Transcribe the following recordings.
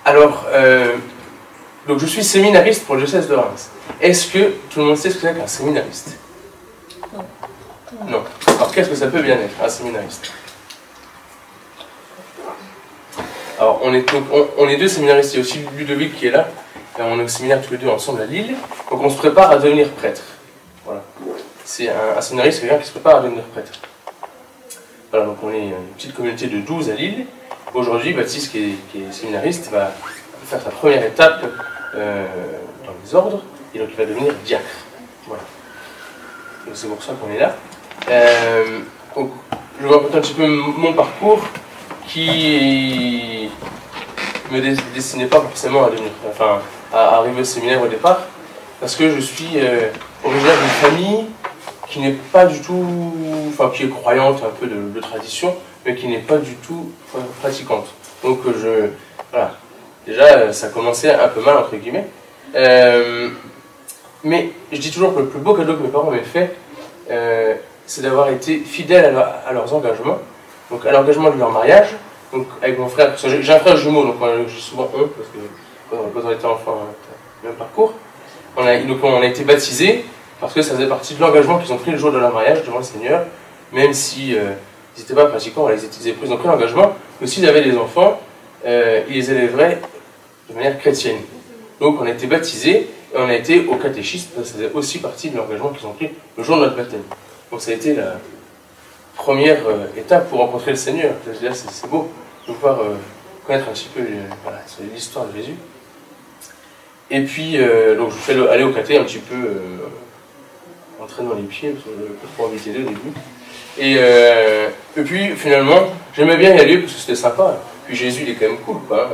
Alors, donc je suis séminariste pour le diocèse de Reims. Est-ce que tout le monde sait ce que c'est qu'un séminariste? Non. Alors qu'est-ce que ça peut bien être, un séminariste? Alors on est deux séminaristes, il y a aussi Ludovic qui est là. On est au séminaire tous les deux ensemble à Lille. Donc on se prépare à devenir prêtre. Voilà. C'est un séminariste, c'est quelqu'un qui se prépare à devenir prêtre. Voilà, donc on est une petite communauté de 12 à Lille. Aujourd'hui, Baptiste, qui est séminariste, va faire sa première étape dans les ordres, et donc il va devenir diacre. Voilà. Donc c'est pour ça qu'on est là. Donc, je vais raconter un petit peu mon parcours qui me destinait pas forcément à devenir, enfin, à arriver au séminaire au départ, parce que je suis originaire d'une famille qui n'est pas du tout, enfin qui est croyante un peu de tradition, mais qui n'est pas du tout pratiquante. Donc voilà, déjà ça commençait un peu mal entre guillemets. Mais je dis toujours que le plus beau cadeau que mes parents m'aient fait, c'est d'avoir été fidèles à leurs engagements, donc à l'engagement de leur mariage, donc avec mon frère, j'ai un frère jumeau, donc j'ai souvent honte, parce que quand on était enfant, on a le même parcours. On a été baptisés, parce que ça faisait partie de l'engagement qu'ils ont pris le jour de leur mariage devant le Seigneur, même si ils n'étaient pas pratiquants, ils avaient pris l'engagement que s'ils avaient des enfants, ils les élèveraient de manière chrétienne. Donc on a été baptisés, et on a été au catéchisme, ça faisait aussi partie de l'engagement qu'ils ont pris le jour de notre baptême. Donc ça a été la première étape pour rencontrer le Seigneur. C'est beau de pouvoir connaître un petit peu voilà, l'histoire de Jésus. Et puis, donc je fais aller au caté un petit peu entraîner dans les pieds, parce que je n'avais pas trop envie d'aider au début. Et puis finalement, j'aimais bien y aller parce que c'était sympa. Puis Jésus, il est quand même cool, quoi.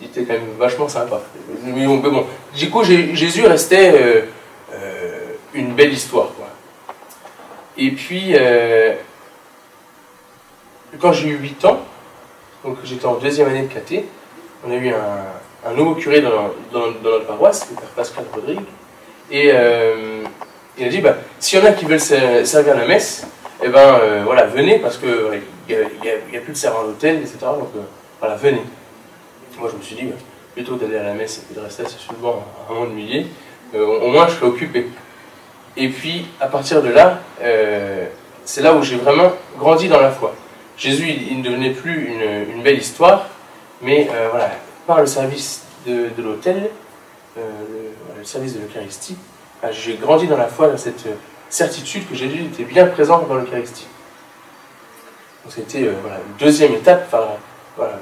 Il était quand même vachement sympa. Mais bon, du coup, Jésus restait une belle histoire, quoi. Et puis, quand j'ai eu 8 ans, donc j'étais en 2e année de caté, on a eu un nouveau curé dans notre paroisse, le père Pascal Rodrigue, et il a dit, bah, s'il y en a qui veulent servir la messe, eh ben voilà, venez, parce qu'il n'y a plus de servant d'hôtel, etc. Donc voilà, venez. Moi je me suis dit, plutôt d'aller à la messe et de rester assis sur le banc à m'ennuyer, au moins je serai occupé. Et puis à partir de là, c'est là où j'ai vraiment grandi dans la foi. Jésus, il ne devenait plus une belle histoire, mais voilà, par le service de l'autel, le service de l'Eucharistie, j'ai grandi dans la foi, dans cette certitude que Jésus était bien présent dans l'Eucharistie. Donc c'était voilà, une 2e étape, enfin, voilà,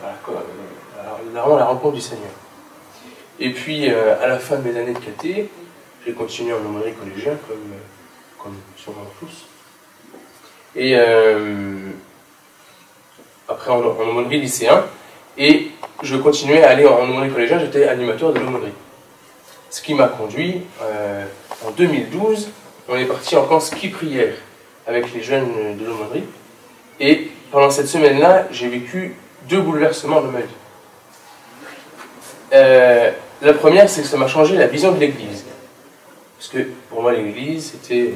vraiment la rencontre du Seigneur. Et puis à la fin de mes années de caté, j'ai continué en aumônerie collégien, comme sûrement tous. Et après en aumônerie lycéen, et je continuais à aller en aumônerie collégien, j'étais animateur de l'aumônerie. Ce qui m'a conduit, en 2012, on est parti en camp ski-prière avec les jeunes de l'aumônerie. Et pendant cette semaine-là, j'ai vécu 2 bouleversements de ma vie. La première, c'est que ça m'a changé la vision de l'Église. Parce que pour moi, l'Église, c'était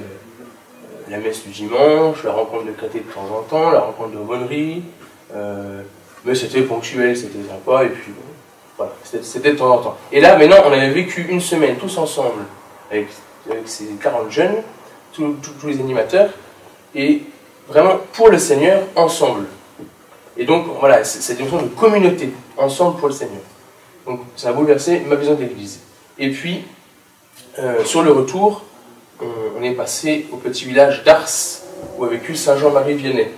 la messe du dimanche, la rencontre de caté de temps en temps, la rencontre de l'aumônerie, mais c'était ponctuel, c'était sympa, et puis bon, voilà, c'était de temps en temps. Et là, maintenant, on avait vécu une semaine tous ensemble, avec ces 40 jeunes, tous les animateurs, et vraiment pour le Seigneur, ensemble. Et donc, voilà, cette dimension de communauté, ensemble pour le Seigneur. Donc, ça a bouleversé ma vision de l'Église. Et puis, sur le retour, on est passé au petit village d'Ars, où a vécu Saint Jean-Marie Vianney.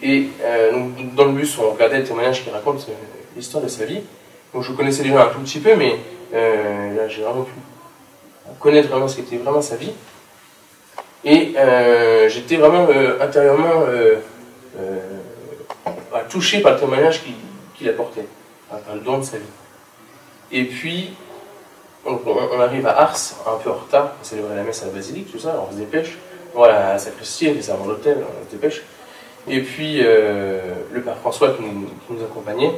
Et donc, dans le bus, on regardait le témoignage qui raconte l'histoire de sa vie. Donc, je connaissais déjà un tout petit peu, mais là, j'ai vraiment pu connaître vraiment ce qu'était vraiment sa vie. Et j'étais vraiment intérieurement touché par le témoignage qu'il apportait, par le don de sa vie. Et puis, on arrive à Ars, un peu en retard, on célébrait la messe à la basilique, tout ça, on se dépêche. Voilà, à la sacristie, les servants d'hôtel, on se dépêche. Et puis, le père François qui nous accompagnait,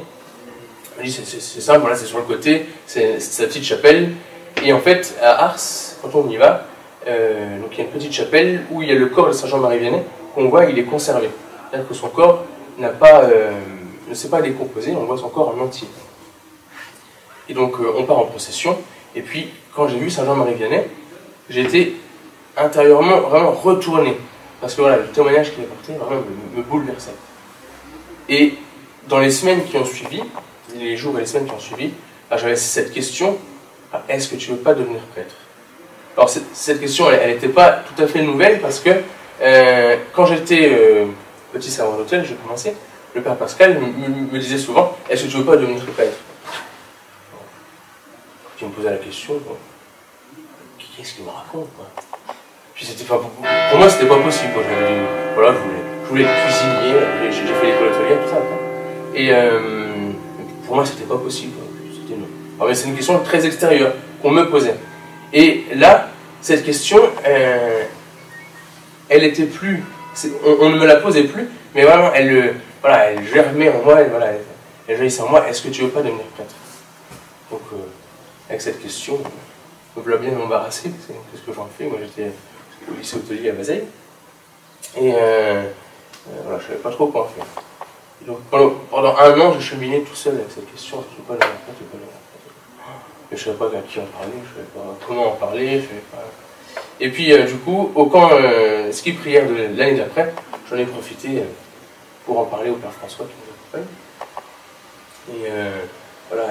il dit c'est simple, voilà, c'est sur le côté, c'est sa petite chapelle. Et en fait, à Ars, quand on y va, donc il y a une petite chapelle où il y a le corps de Saint Jean-Marie Vianney, qu'on voit, il est conservé. C'est-à-dire que son corps n'a pas ne s'est pas décomposé, on voit son corps en entier. Et donc on part en procession, et puis quand j'ai vu Saint Jean-Marie Vianney, j'ai été intérieurement vraiment retourné, parce que voilà, le témoignage qu'il apportait vraiment me bouleversait. Et dans les semaines qui ont suivi, les jours et les semaines qui ont suivi, j'avais cette question, est-ce que tu ne veux pas devenir prêtre? Alors cette question, elle n'était pas tout à fait nouvelle, parce que quand j'étais petit serveur d'hôtel, j'ai commencé, le père Pascal me disait souvent, est-ce que tu ne veux pas devenir prêtre? Puis il me posait la question, qu'est-ce qu'il me raconte, quoi? Puis c'était pas, pour moi, c'était pas possible, quoi. Voilà, je voulais être cuisinier, j'ai fait l'école hôtelière, tout ça, quoi. Et pour moi, c'était pas possible, c'était non. Alors, c'est une question très extérieure qu'on me posait. Et là, cette question, elle était plus, on ne me la posait plus, mais vraiment, voilà, elle germait en moi, elle jaillissait en moi, est-ce que tu veux pas devenir prêtre? Donc, avec cette question, me voilà bien embarrassé, qu'est-ce que j'en fais? Moi, j'étais au lycée hôtelier à Bazeilles, et voilà, je savais pas trop quoi en faire. Et donc, pendant un an, j'ai cheminé tout seul avec cette question, je ne veux pas devenir prêtre, je ne veux pas devenir prêtre. Mais je ne savais pas à qui en parler, je ne savais pas comment en parler, je savais pas... Et puis, du coup, au camp ski prière de l'année d'après, j'en ai profité pour en parler au père François qui nous accompagne. Et voilà,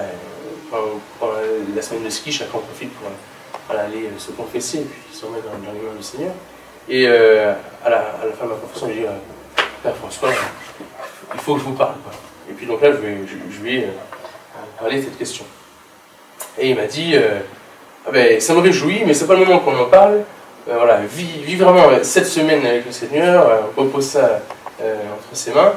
pendant la semaine de ski, chacun en profite pour aller se confesser et puis se remettre dans les mains du Seigneur. Et à la fin de ma confession, j'ai dit Père François, il faut que je vous parle, quoi. Et puis donc là, je lui ai parlé de cette question. Et il m'a dit ça me réjouit, mais c'est pas le moment qu'on en parle. Voilà, vis vraiment cette semaine avec le Seigneur, repose ça entre ses mains.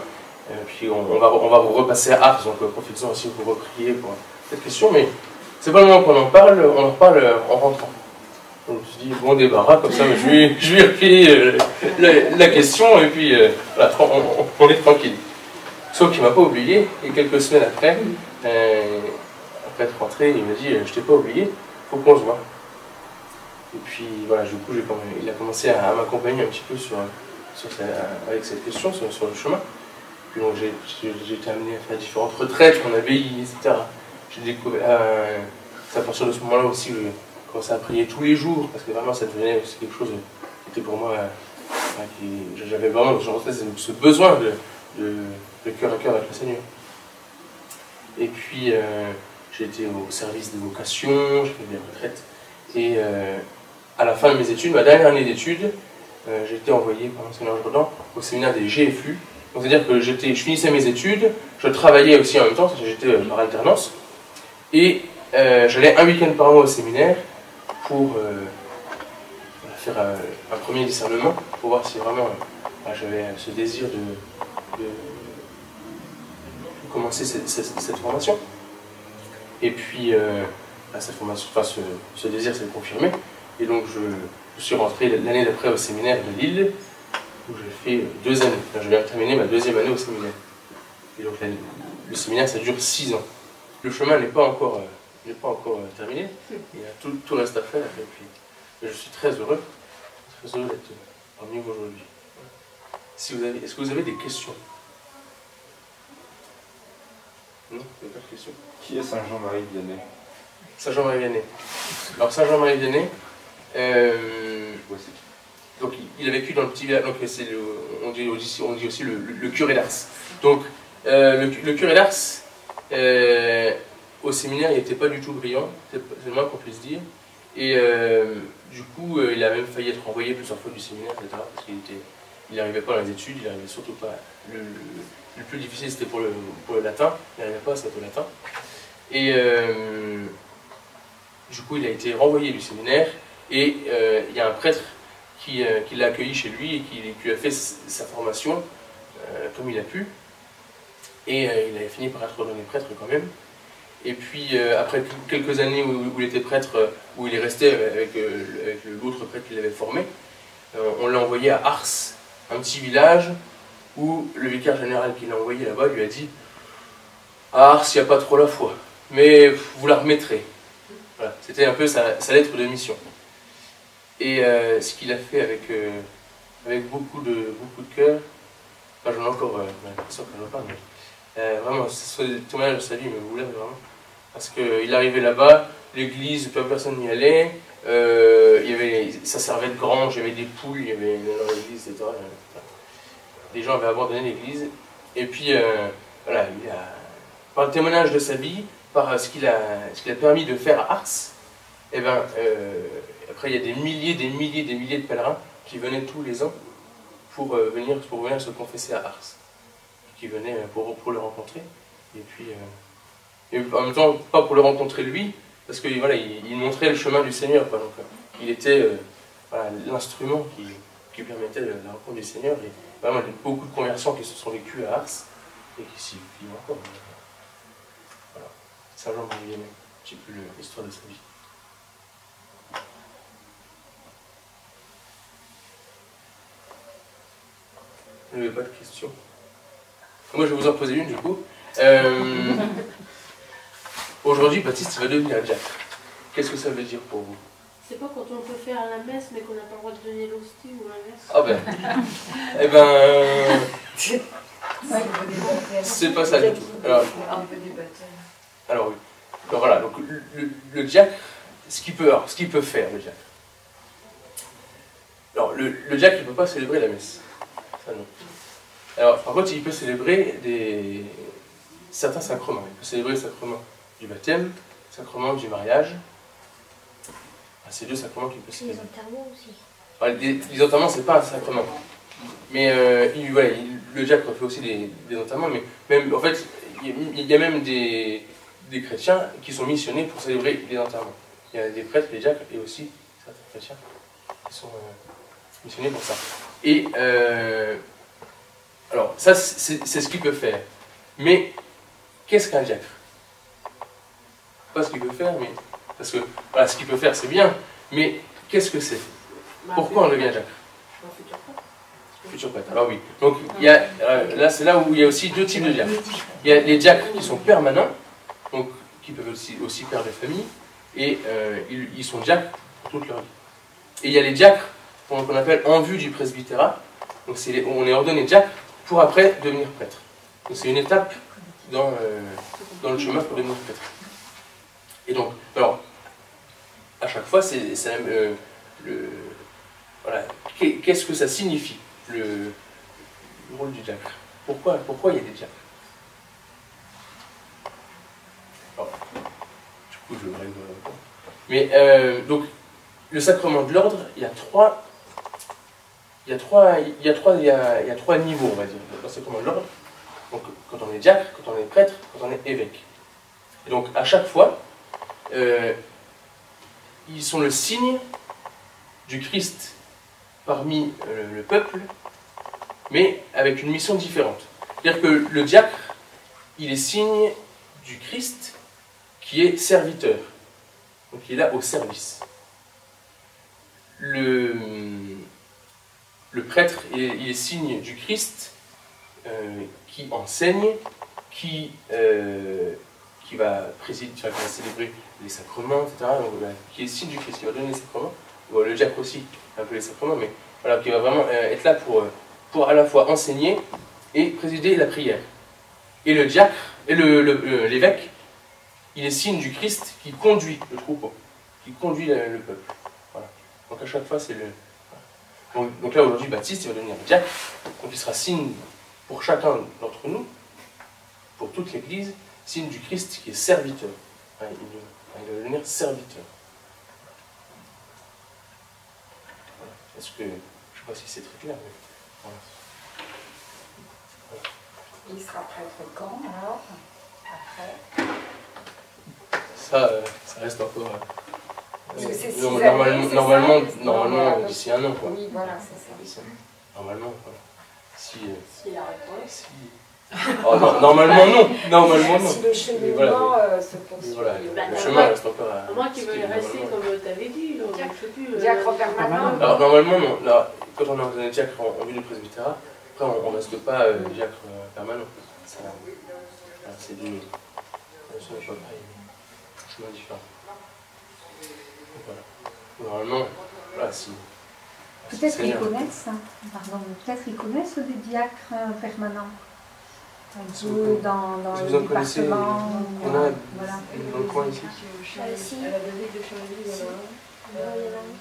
Puis on va vous repasser à Ars, donc profitez-en aussi pour reprier pour cette question. Mais c'est pas le moment qu'on en parle, on en reparle en rentrant. Donc je me suis dit, bon débarras, comme ça, je vais replier la question, et puis voilà, on est tranquille. Sauf qu'il ne m'a pas oublié, et quelques semaines après être rentré, il m'a dit, je t'ai pas oublié, faut qu'on se voit. Et puis voilà, du coup, il a commencé à m'accompagner un petit peu avec cette question, sur le chemin. Puis donc j'ai été amené à faire différentes retraites en abbaye, etc. J'ai découvert, c'est à partir de ce moment-là aussi que j'ai commencé à prier tous les jours, parce que vraiment ça devenait aussi quelque chose qui était pour moi, j'avais vraiment ce besoin de cœur à cœur avec le Seigneur. Et puis j'ai été au service des vocations, j'ai fait des retraites, et à la fin de mes études, ma dernière année d'études, j'ai été envoyé par l'enseignant Jourdan au séminaire des GFU. C'est-à-dire que je finissais mes études, je travaillais aussi en même temps, j'étais par alternance, et j'allais un week-end par mois au séminaire pour faire un premier discernement, pour voir si vraiment j'avais ce désir de commencer cette formation. Et puis, cette formation, ce désir s'est confirmé, et donc je suis rentré l'année d'après au séminaire de Lille, où j'ai fait 2 années. Je viens de terminer ma 2e année au séminaire. Et donc le séminaire, ça dure 6 ans. Le chemin n'est pas encore terminé. Il y a tout reste à faire. Et puis, je suis très heureux d'être parmi vous aujourd'hui. Est-ce que vous avez des questions? Non, vous n'avez pas de questions? Qui est Saint Jean-Marie Vianney? Saint Jean-Marie Vianney. Alors Saint Jean-Marie Vianney, donc il a vécu dans le petit village, donc on dit aussi le curé d'Ars. Donc le curé d'Ars, au séminaire, il n'était pas du tout brillant, c'est le moins qu'on puisse dire. Et du coup, il a même failli être renvoyé plusieurs fois du séminaire, etc. Parce qu'il n'arrivait pas dans les études, il n'arrivait surtout pas. Le plus difficile, c'était pour le latin, il n'arrivait pas à se mettre au latin. Et du coup, il a été renvoyé du séminaire, et il y a un prêtre qui l'a accueilli chez lui et qui a fait sa formation comme il a pu. Et il a fini par être ordonné prêtre quand même. Et puis après quelques années où il était prêtre, où il est resté avec l'autre prêtre qui l'avait formé, on l'a envoyé à Ars, un petit village où le vicaire général qui l'a envoyé là-bas lui a dit « À Ars, il n'y a pas trop la foi, mais vous la remettrez. » Voilà, c'était un peu sa lettre de mission. Et ce qu'il a fait avec beaucoup de cœur, enfin, j'en ai encore l'impression que j'en parle, Vraiment, ce témoignage de sa vie me voulait vraiment. Parce qu'il arrivait là-bas, l'église, personne n'y allait, ça servait de grange, il y avait des poules, il y avait dans l'église, etc. Les gens avaient abandonné l'église. Et puis, voilà, par le témoignage de sa vie, par ce qu'il a permis de faire à Ars, et ben, après il y a des milliers de pèlerins qui venaient tous les ans pour venir se confesser à Ars, qui venaient pour le rencontrer. Et puis, et en même temps, pas pour le rencontrer lui, parce que voilà, il montrait le chemin du Seigneur, quoi. Donc, il était voilà, l'instrument qui permettait la rencontre du Seigneur. Et vraiment, il y a beaucoup de conversions qui se sont vécues à Ars et qui s'y vivent encore. Voilà. Saint Jean-Marie Vianney, un petit peu l'histoire de sa vie. Vous n'avez pas de questions? Moi, je vais vous en poser une, du coup. Aujourd'hui, Baptiste va devenir un diacre. Qu'est-ce que ça veut dire pour vous? C'est pas quand on peut faire la messe, mais qu'on n'a pas le droit de donner l'hostie ou l'inverse? Ah ben... eh ben... c'est pas ça du tout. Alors oui. Alors voilà, donc le diacre, ce qu'il peut faire, le diacre. Alors, le diacre, il ne peut pas célébrer la messe. Ça, non. Alors, par contre, il peut célébrer certains sacrements. Il peut célébrer le sacrement du baptême, le sacrement du mariage. C'est deux sacrements qu'il peut célébrer. Les enterrements aussi. Alors, les enterrements, c'est pas un sacrement. Mais voilà, le diacre fait aussi des enterrements. Mais même, en fait, il y a même des chrétiens qui sont missionnés pour célébrer les enterrements. Il y a des prêtres, des diacres et aussi certains chrétiens qui sont missionnés pour ça. Et alors, ça, c'est ce qu'il peut faire. Mais qu'est-ce qu'un diacre? Pas ce qu'il peut faire, mais... Parce que voilà, ce qu'il peut faire, c'est bien, mais qu'est-ce que c'est? Pourquoi on devient diacre? Futur prêtre. Alors oui. Donc, là, c'est là où il y a aussi deux types de diacres. Il y a les diacres qui sont permanents, donc qui peuvent aussi père de famille, et ils sont diacres pour toute leur vie. Et il y a les diacres qu'on appelle en vue du presbytérat. Donc on est ordonné diacre pour après devenir prêtre. Donc c'est une étape dans le chemin pour devenir prêtre. Et donc, alors, à chaque fois, c'est voilà, qu'est-ce que ça signifie, le rôle du diacre? Pourquoi il y a des diacres? Alors, du coup, je vais répondre. Mais, donc, le sacrement de l'ordre, il y a trois niveaux, on va dire, dans le sacrement de l'ordre. Donc, quand on est diacre, quand on est prêtre, quand on est évêque. Et donc, à chaque fois, ils sont le signe du Christ parmi le peuple, mais avec une mission différente. C'est-à-dire que le diacre, il est signe du Christ qui est serviteur. Donc, il est là au service. Le prêtre, il est signe du Christ qui enseigne, qui va présider, qui va célébrer les sacrements, etc. Donc, qui est signe du Christ, qui va donner les sacrements. Bon, le diacre aussi, un peu les sacrements, mais voilà, qui va vraiment être là pour à la fois enseigner et présider la prière. Et le diacre, et l'évêque, il est signe du Christ qui conduit le troupeau, qui conduit le peuple. Voilà. Donc à chaque fois, c'est le... Donc là, aujourd'hui, Baptiste, il va devenir diacre, donc il sera signe pour chacun d'entre nous, pour toute l'Église, signe du Christ qui est serviteur. Il va devenir serviteur. Voilà. Est-ce que... Je ne sais pas si c'est très clair, mais... Voilà. Voilà. Il sera prêtre quand, alors? Après? Ça reste encore... normalement d'ici un an, quoi. Oui, voilà, c'est ça. Normalement, voilà. Si la réponse. Oh, non, normalement non. Normalement non. Si le cheminement se poursuit. Voilà, le chemin reste encore à... À moins qu'ils veulent rester comme tu avais dit. Diacre permanent. Alors normalement non. Là, quand on est diacre en vue du presbytérat, après on ne reste pas diacre permanent. C'est du... Ce n'est pas pareil. Chemin différent. Voilà. Normalement, voilà, si... Peut-être qu'ils connaissent, pardon, peut-être qu'ils connaissent des diacres permanents. Un peu dans Si le vous en connaissez, département. il y en a Voilà. dans le coin ici. Ici. À la donnée de Chambéry, il y en a un.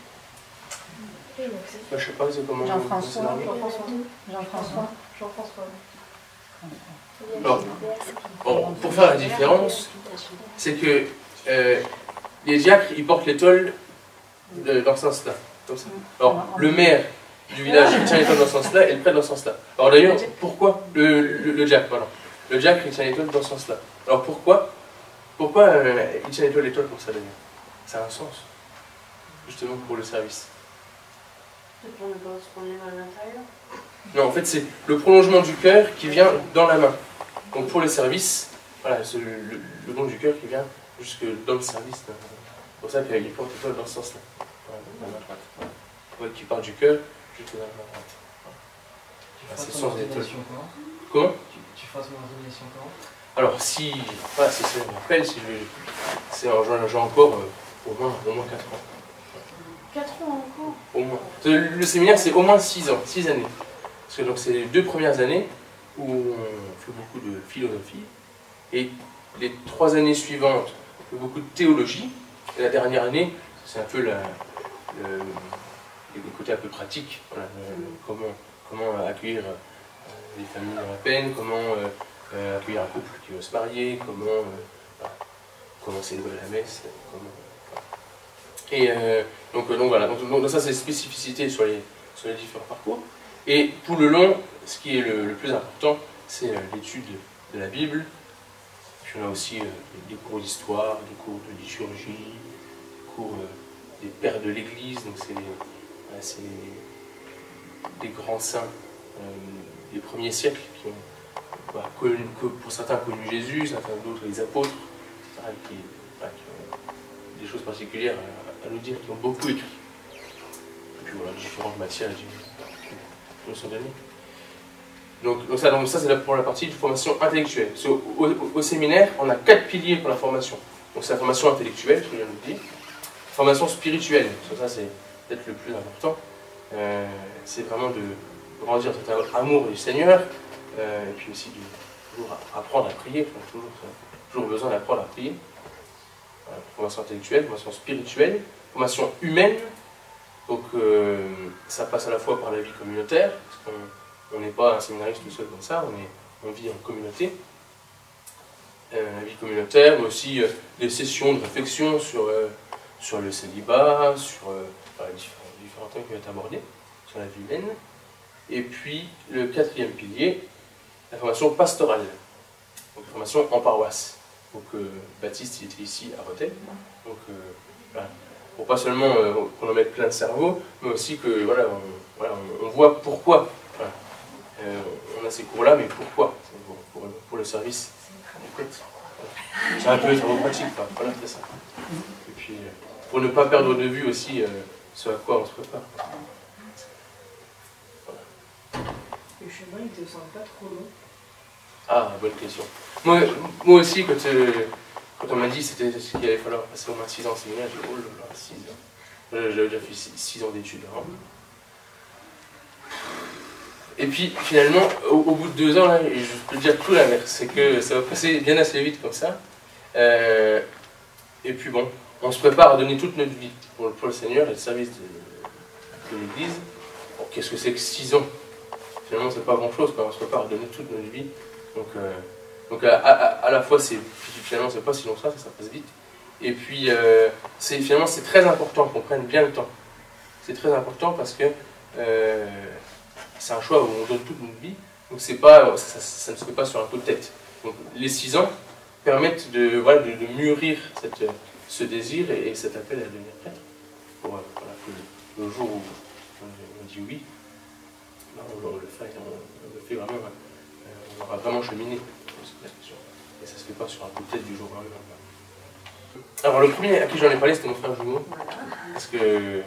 Bah, je sais pas, c'est comment. Jean-François. Jean-François. Alors, bon, pour faire la différence, c'est que les diacres, ils portent l'étole dans ce sens-là, comme ça. Alors, le maire du village, il tient l'étole dans ce sens-là, et le prêtre dans ce sens-là. Alors d'ailleurs, pourquoi le diacre, pardon. Le diacre, il tient l'étole dans ce sens-là. Alors pourquoi il tient l'étole comme ça, d'ailleurs? Ça a un sens, justement, pour le service. Peut-être pour ne pas se prendre les mains à l'intérieur. Non, en fait, c'est le prolongement du cœur qui vient dans la main. Donc pour le service, voilà, c'est le don du cœur qui vient jusque dans le service. C'est pour ça qu'il porte l'étoile dans ce sens-là, dans la main droite. Ouais, qui part du cœur jusque dans la main droite. Tu C'est feras son ton étoile. ordination comment? Comment? Tu feras ton ordination comment? Alors, si ça me rappelle, j'ai encore au moins 4 ans. 4 ans encore. Au moins. Le séminaire, c'est au moins 6 ans, 6 années. Parce que donc c'est les 2 premières années où on fait beaucoup de philosophie, et les 3 années suivantes, on fait beaucoup de théologie, et la dernière année, c'est un peu le côté un peu pratique, voilà, comment accueillir les familles dans la peine, comment accueillir un couple qui veut se marier, comment célébrer la messe, et donc voilà, donc ça c'est les spécificités sur les différents parcours. Et tout le long, ce qui est le plus important, c'est l'étude de la Bible. Puis on a aussi des cours d'histoire, des cours de liturgie, des cours des pères de l'Église, donc c'est des grands saints des premiers siècles qui ont, pour certains, connu Jésus, certains d'autres les apôtres, qui ont des choses particulières à nous dire, qui ont beaucoup écrit. Et puis voilà, différentes matières qui nous sont données. Donc ça c'est pour la partie de formation intellectuelle. Au séminaire, on a 4 piliers pour la formation. Donc c'est la formation intellectuelle, ce que je viens de vous dire. Formation spirituelle, ça c'est peut-être le plus important. C'est vraiment de grandir cet amour du Seigneur, et puis aussi de toujours apprendre à prier, toujours besoin d'apprendre à prier. Formation intellectuelle, formation spirituelle, formation humaine. Donc ça passe à la fois par la vie communautaire, parce qu'on n'est pas un séminariste tout seul comme ça, on vit en communauté. La vie communautaire, mais aussi des sessions de réflexion sur le célibat, sur les différents thèmes qui vont être abordés, sur la vie humaine. Et puis le 4e pilier, la formation pastorale, donc la formation en paroisse. Donc Baptiste il était ici à Rethel, donc voilà. Pour pas seulement qu'on en mette plein de cerveau, mais aussi que voilà, on voit pourquoi. Voilà. On a ces cours-là, mais pourquoi? Pour le service. C'est un peu pratique, voilà, c'est ça. Et puis pour ne pas perdre de vue aussi ce à quoi on se prépare. Voilà. Le chemin, il te semble pas trop long? Ah, bonne question. Moi aussi, quand on m'a dit qu'il allait falloir passer au moins 6 ans en séminaire, j'ai dit oh là là, 6 ans. J'avais déjà fait 6 ans d'études. Hein. Et puis finalement, au bout de 2 ans, là, je peux dire tout l'inverse, c'est que ça va passer bien assez vite comme ça. Et puis bon, on se prépare à donner toute notre vie pour le Seigneur et le service de l'Église. Bon, qu'est-ce que c'est que 6 ans? Finalement, c'est pas grand-chose, on se prépare à donner toute notre vie. Donc à la fois, finalement, c'est pas si long que ça passe vite. Et puis, finalement, c'est très important qu'on prenne bien le temps. C'est très important parce que c'est un choix où on donne toute notre vie. Donc ça ne se fait pas sur un coup de tête. Donc les 6 ans permettent de mûrir ce désir et cet appel à devenir prêtre. Pour que le jour où on dit oui, on le fait vraiment. On aura vraiment cheminé. Et ça ne se fait pas sur un coup de tête du jour au lendemain. Alors le premier à qui j'en ai parlé, c'était mon frère jumeau. Parce que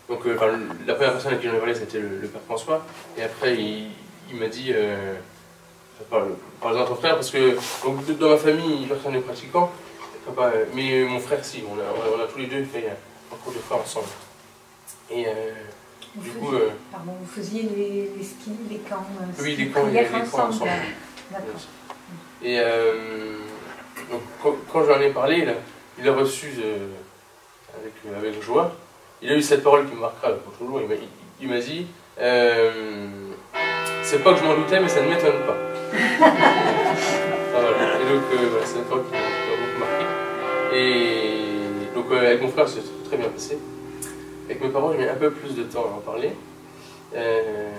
la première personne à qui j'en ai parlé, c'était le père François. Et après, il m'a dit, parle-en à ton frère, parce que donc, dans ma famille, personne n'est pratiquant. Mais mon frère, si, on a tous les deux fait un cours de foi ensemble. Et du coup... Pardon, vous faisiez les skis, les camps, oui, les camps ensemble. D'accord. Et donc, quand j'en ai parlé, il a reçu avec joie. Il a eu cette parole qui me marquera pour toujours. Il m'a dit c'est pas que je m'en doutais, mais ça ne m'étonne pas. Voilà. Et donc, voilà, c'est une parole qui m'a beaucoup marqué. Et donc, avec mon frère, c'est très bien passé. Avec mes parents, j'ai mis un peu plus de temps à en parler. Et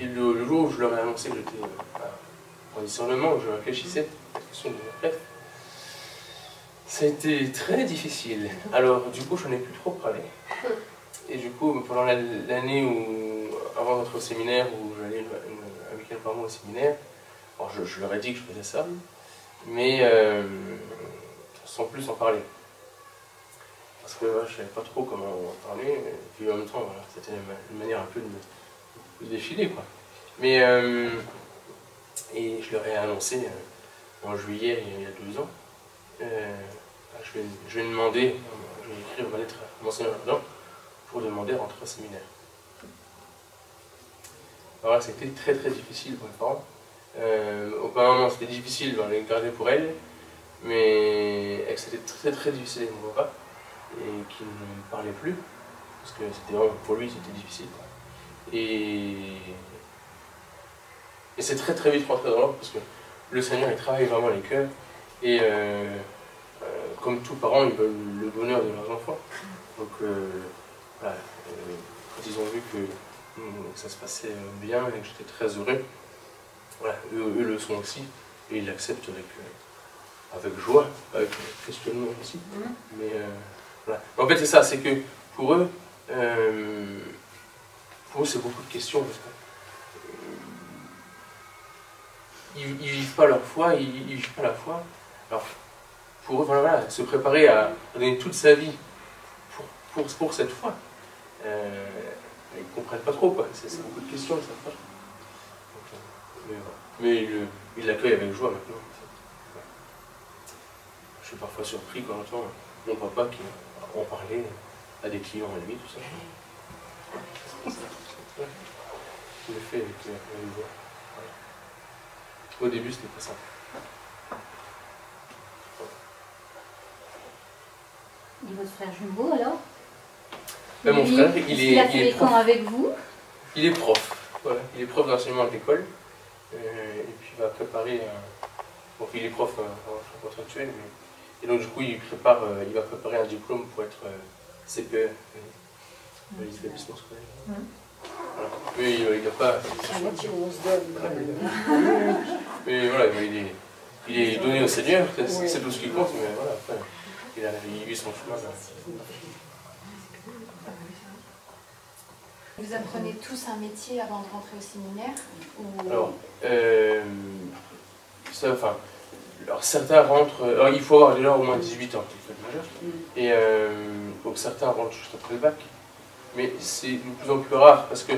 le jour où je leur ai annoncé que j'étais en discernement, où je réfléchissais à la question de mon prêtre, ça a été très difficile. Alors, du coup, je n'en ai plus trop parlé. Et du coup, pendant l'année avant d'entrer au séminaire, où j'allais un week-end par mois au séminaire, alors je leur ai dit que je faisais ça, mais sans plus en parler. Parce que je ne savais pas trop comment en parler, et puis en même temps, voilà, c'était une manière un peu de défiler, quoi. Mais, et je leur ai annoncé en juillet, il y a 2 ans, je vais demander, je vais écrire ma lettre à Monseigneur Jourdan pour demander à rentrer au séminaire. Alors là, c'était très très difficile pour mes parents. Auparavant, c'était difficile de les garder pour elle, mais c'était très très difficile avec mon papa, et qui ne me parlait plus, parce que c'était vraiment, pour lui, c'était difficile, quoi. Et c'est très très vite rentré dans l'ordre, parce que le Seigneur, il travaille vraiment les cœurs, et comme tous parents, ils veulent le bonheur de leurs enfants. Donc, voilà, quand ils ont vu que ça se passait bien et que j'étais très heureux, voilà, eux le sont aussi, et ils l'acceptent avec joie, avec questionnement aussi. Mais voilà. En fait, c'est ça, c'est que pour eux c'est beaucoup de questions, parce que ils vivent pas leur foi, ils vivent pas la foi. Alors, pour eux, voilà, se préparer à donner toute sa vie pour cette foi, ils ne comprennent pas trop, quoi. C'est beaucoup de questions, ils ne savent pas. Donc, mais ils l'accueillent avec joie maintenant. Je suis parfois surpris quand j'entends mon papa qui en parlait à des clients à lui, tout ça. Je l'ai fait avec la voix. Au début, c'était pas simple. Et votre frère jumeau alors? Mon frère, il a fait est les prof. camps avec vous? Il est prof. Voilà. Il est prof d'enseignement à l'école. Et puis il va préparer donc il est prof en contractuel. Et donc du coup il va préparer un diplôme pour être CPE. Les établissements scolaires. Voilà. Mais il n'a pas. Mais voilà, il est donné au Seigneur, c'est tout ce qui compte, mais voilà, après, il vit son chemin. Vous apprenez tous un métier avant de rentrer au séminaire ou... Alors, alors certains rentrent. Alors il faut avoir déjà au moins 18 ans, il faut être majeur. Et donc certains rentrent juste après le bac. Mais c'est de plus en plus rare parce que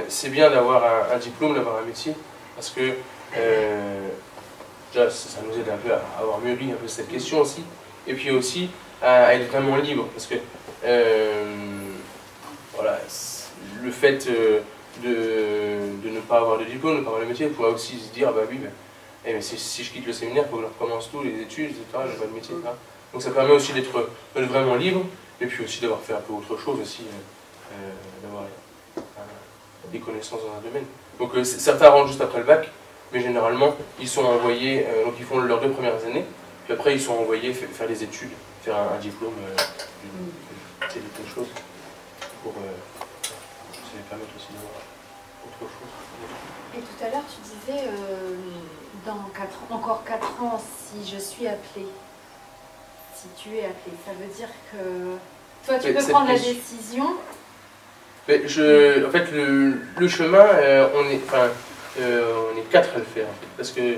c'est bien d'avoir un diplôme, d'avoir un métier. Parce que déjà, ça nous aide un peu à avoir mûri un peu cette question aussi. Et puis aussi à être vraiment libre. Parce que voilà, le fait de ne pas avoir de diplôme, de ne pas avoir de métier, on pourrait aussi se dire, bah oui, mais si je quitte le séminaire, il faut que je recommence tout, les études, etc., je n'ai pas de métier, etc. Donc ça permet aussi d'être vraiment libre, et puis aussi d'avoir fait un peu autre chose aussi, d'avoir des connaissances dans un domaine. Donc certains rentrent juste après le bac, mais généralement, ils sont envoyés, donc ils font leurs 2 premières années, puis après ils sont envoyés faire des études, faire un diplôme, quelque chose, pour ça les permettre aussi d'avoir autre chose. Et tout à l'heure, tu disais, dans encore 4 ans, si je suis appelée, si tu es appelée, ça veut dire que toi, tu peux prendre la décision. Mais en fait, le chemin, on est 4 à le faire, en fait, parce que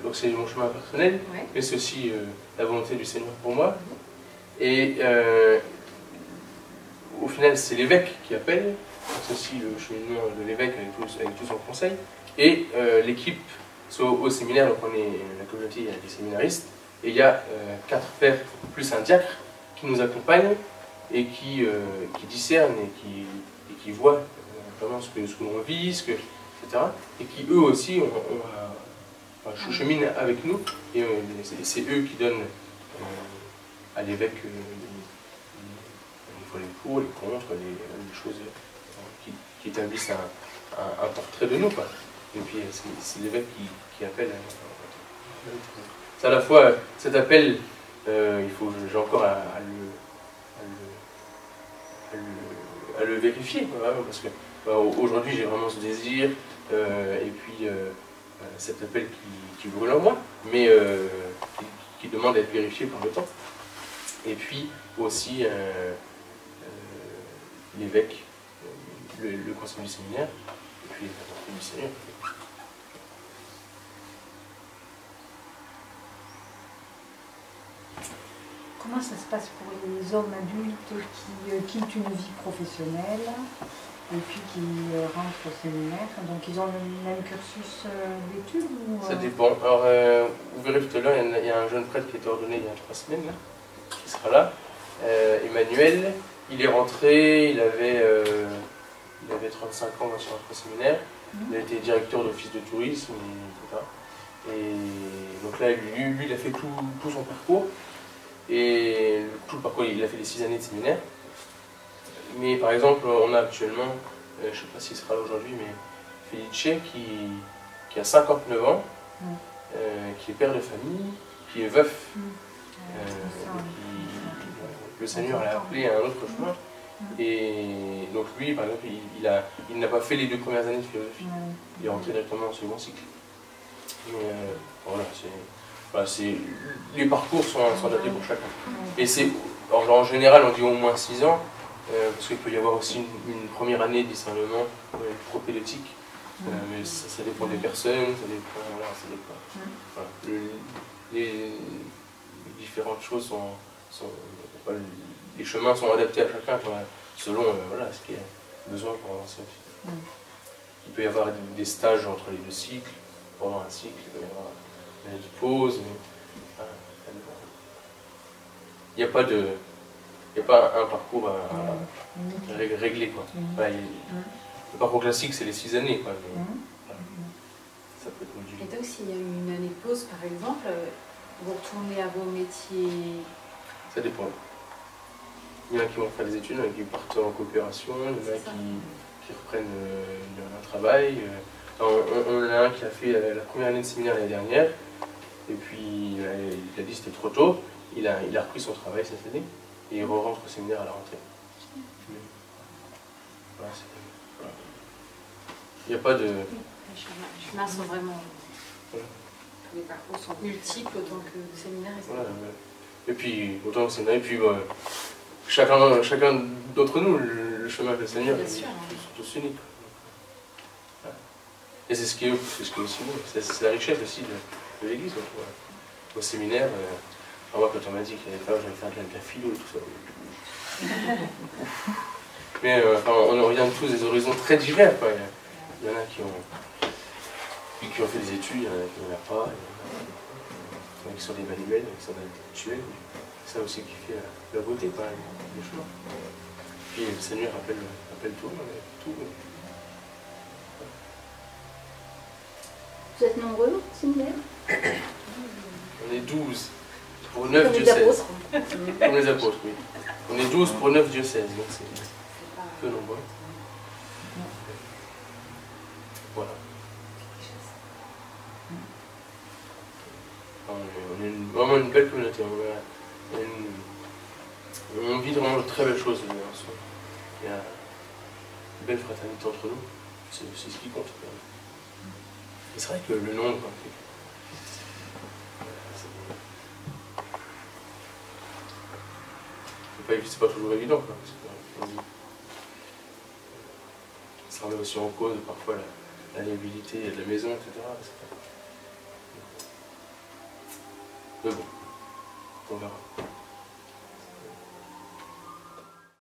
donc c'est mon chemin personnel, Ouais. mais c'est aussi la volonté du Seigneur pour moi. Et au final, c'est l'évêque qui appelle. C'est aussi le cheminement de l'évêque avec tout son conseil. Et l'équipe, au séminaire, donc on est la communauté, il y a des séminaristes, et il y a 4 pères plus un diacre qui nous accompagnent et qui discernent et qui voient vraiment ce que l'on vit, etc. etc. Et qui eux aussi cheminent avec nous, et c'est eux qui donnent à l'évêque les pour, les contre, les choses qui établissent un portrait de nous, quoi. Et puis c'est l'évêque qui appelle. C'est à la fois cet appel, j'ai encore à le vérifier, quoi, parce que aujourd'hui j'ai vraiment ce désir, et puis cet appel qui brûle en moi, mais qui demande d'être vérifié par le temps. Et puis aussi l'évêque, le conseil du séminaire, et puis les conseils du Seigneur. Comment ça se passe pour les hommes adultes qui quittent une vie professionnelle et puis qui rentrent au séminaire? Donc ils ont le même cursus d'études ou... Ça dépend. Alors, vous verrez tout à l'heure, il y a un jeune prêtre qui a été ordonné il y a 3 semaines, là, qui sera là. Emmanuel, il est rentré, il avait 35 ans sur notre séminaire. Il a été directeur d'office de tourisme, etc. Et donc là, lui il a fait tout son parcours. Et tout le parcours, il a fait les 6 années de séminaire. Mais par exemple, on a actuellement, je ne sais pas s'il sera là aujourd'hui, mais Felice qui a 59 ans, qui est père de famille, qui est veuf. Le Seigneur l'a appelé à un autre chemin. Et donc lui, par exemple, il n'a pas fait les 2 premières années de philosophie. Il est rentré directement au second cycle. Mais voilà, les parcours sont adaptés pour chacun. Et en général, on dit au moins 6 ans, parce qu'il peut y avoir aussi une première année de discernement propédeutique. Mais ça dépend des personnes, ça dépend. Voilà, les différentes choses les chemins sont adaptés à chacun, selon ce qui est besoin pour avancer. Il peut y avoir des stages entre les 2 cycles, pendant un cycle, il peut y avoir une pause. Il n'y a pas un parcours réglé, quoi. Le parcours classique, c'est les 6 années, quoi. Mais, ça peut être modulé. Et donc, s'il y a eu une année de pause, par exemple, vous retournez à vos métiers? Ça dépend. Il y en a qui vont faire des études, il y en a qui partent en coopération, il y en a qui reprennent un travail. On en a un qui a fait la première année de séminaire l'année dernière, et puis il a dit que c'était trop tôt. Il a repris son travail cette année, et il rentre au séminaire à la rentrée. Voilà, il n'y a pas de... Les chemins sont vraiment... Les parcours sont multiples autant que le séminaire. Voilà, et puis, autant que séminaire, et puis chacun d'entre nous, le chemin avec le Seigneur, ils sont tous uniques. Et c'est ce qui est aussi beau, c'est la richesse aussi de l'Église. Au séminaire, moi quand on m'a dit qu'il allait falloir que j'allais faire de la philo et tout ça. Mais on revient tous des horizons très divers. Quoi. Il y en a qui ont fait des études, il y en a qui n'en ont pas, il y en a qui sont des manuels, il y en a qui sont des intellectuels. C'est ça aussi qui fait la beauté des chemins. Puis le Seigneur appelle tout. Vous êtes nombreux au séminaire? On est 12 pour 9 diocèses. Comme les apôtres, oui. On est 12 pour 9 diocèses, donc c'est peu nombreux. Voilà. On est vraiment une belle communauté. On vit vraiment de très belles choses ensemble. Il y a une belle fraternité entre nous. C'est ce qui compte. Et c'est vrai que le nombre, c'est pas toujours évident. Ça remet aussi en cause parfois la liabilité de la maison, etc. Mais bon, on verra.